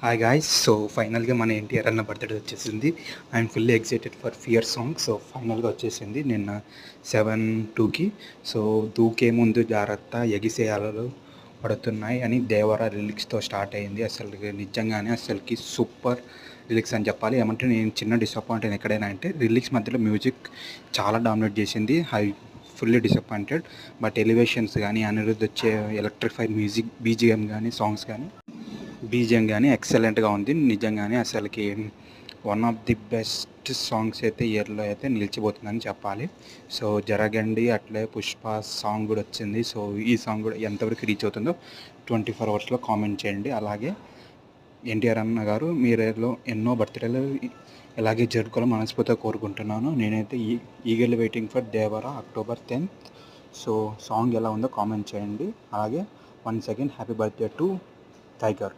Hi guys. So ఫైనల్గా మన ఎన్టీఆర్ అన్న బర్త్డే వచ్చేసింది. I'm fully excited for fear song. So ఫైనల్గా వచ్చేసింది నిన్న 7/2కి. సో దూకే ముందు జాగ్రత్త ఎగిసే అలలు పడుతున్నాయి అని దేవర లిరిక్స్తో స్టార్ట్ అయింది. అసలు నిజంగానే అసలుకి సూపర్ లిరిక్స్ అని చెప్పాలి. ఏమంటే నేను చిన్న డిసప్పాయింట్ అయిన ఎక్కడైనా అంటే లిరిక్స్ మధ్యలో మ్యూజిక్ చాలా డామినేట్ చేసింది. Fully disappointed. బట్ ఎలివేషన్స్ కానీ అనిరుద్ధ్ వచ్చే ఎలక్ట్రిఫైడ్ మ్యూజిక్ బీజిఎం కానీ సాంగ్స్ కానీ బీజిఎం కానీ ఎక్సలెంట్గా ఉంది. నిజంగానే అసలుకి one of the best songs అయితే ఇయర్లో అయితే నిలిచిపోతుందని చెప్పాలి. సో జరగండి అట్లే పుష్ప సాంగ్ కూడా వచ్చింది. సో ఈ సాంగ్ కూడా ఎంతవరకు రీచ్ అవుతుందో 24 అవర్స్లో కామెంట్ చేయండి. అలాగే ఎన్టీఆర్ అన్న గారు మీరేలో ఎన్నో బర్త్డేలు ఇలాగే జరుపుకోవాలని మనస్ఫూర్తిగా కోరుకుంటున్నాను. నేనైతే eagerly waiting for Devara October 10th. So song ఎలా ఉందో కామెంట్ చేయండి. అలాగే once again happy birthday to tiger.